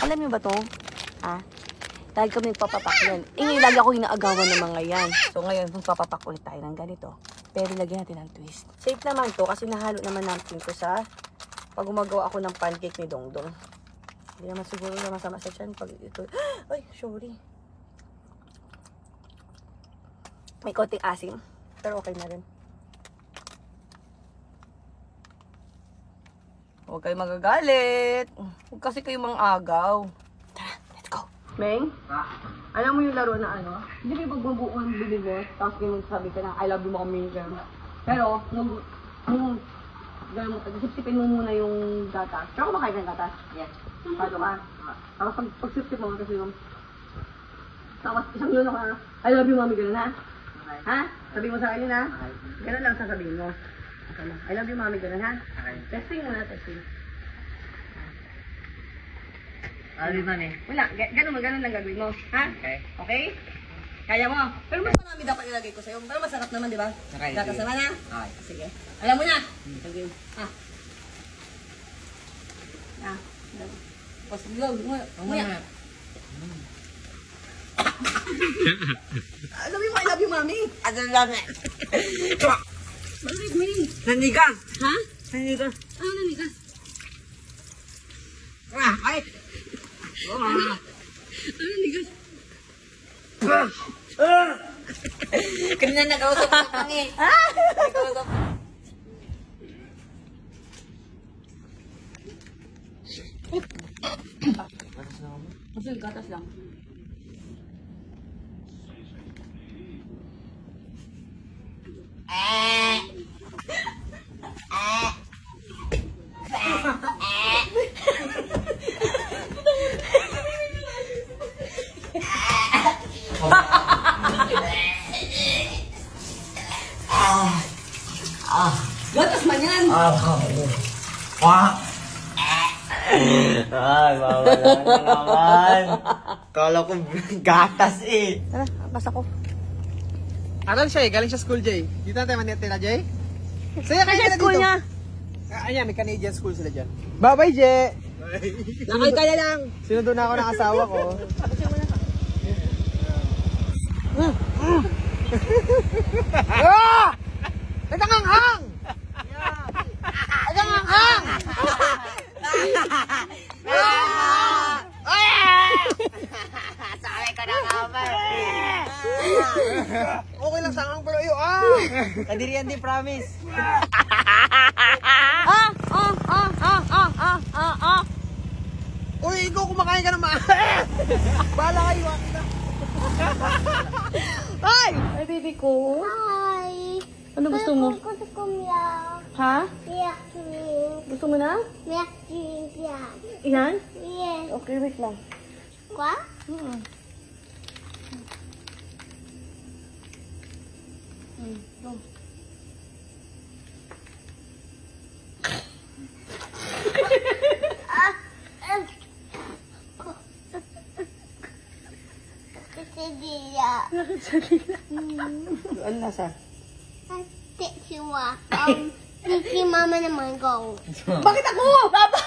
Alam niyo ba to? Ah? Dahil kami nagpapapak yan. Lagi ako inaagawan ng mga yan. So ngayon, magpapapak ulit tayo ng ganito. Pero lagyan natin ng twist. Safe naman to kasi nahalo naman natin to sa pag gumagawa ako ng pancake ni Dongdong. Hindi naman siguro na masama sa tiyan pag ito. Ay, sorry. May konting asim. Pero okay na rin. Huwag kayo magagalit. Huwag kasi kayo mang-agaw. Tara, let's go. Meng, alam mo yung laro na ano? Hindi kayo magbubuo ng bibig, tapos kayo magsasabi ka na, I love you mga minsan. Pero, sipsipin mo muna yung gatas. Tsaka kumakain ka ng gatas? Yes. Paano ka? Tapos pag-sipsip mo kasi yung... Tapos isang yun ako na, I love you mami, gano'n ha? Okay. Ha? Sabi mo sa akin yun ha? Okay. Gano'n lang sasabihin mo. I love you mami, gano'n ha? Okay. Testing muna, testing. I love you mami. Wala, gano'n lang gagawin mo. Ha? Okay. Okay? Kaya mo. Pero mas marami dapat ilagay ko sa'yo. Pero masarap naman, di ba? Okay. Gatas naman ha? Okay. Sige. Alam mo na. Sige. Ha? Ha? Tapos go. Muna. Sabi mo, I love you, mami. I love you. Bakit, Ming? Nanigas. Ha? Nanigas. Ano nanigas? Ay. Ano nanigas? Kanina nag-ausap ko lang eh. Ha? Nag-ausap. Kasi gatas lang. Gatas man yan! Ay, mawala na naman. Kala ko gatas eh. Tara, basta ko. Aral siya eh, galing siya school, Jay. Dito natin manitira, Jay. Saya kayo na School dito. niya. Ayan, may Canadian school sila dyan. Bye-bye, Jay. Lakay ka na lang. Sinundo na ako ng asawa ko. Ah! Natanganghang! Natanganghang! Sabi ko na naman. Okay lang sangang pero iyo. Kadirian din, promise. Uy, ikaw kumakain ka naman. Bahala kayo. Ay! Ay, baby ko. Hi. Ano gusto mo? Gusto ko milk. Ha? Milk drink. Gusto mo na? Milk drink yan. Iyan? Yes. Okay, wait lang. Kwa? Go. Quesadilla. Bakit sa dila? Ano nasa? Si mama naman go. Bakit ako? Papa!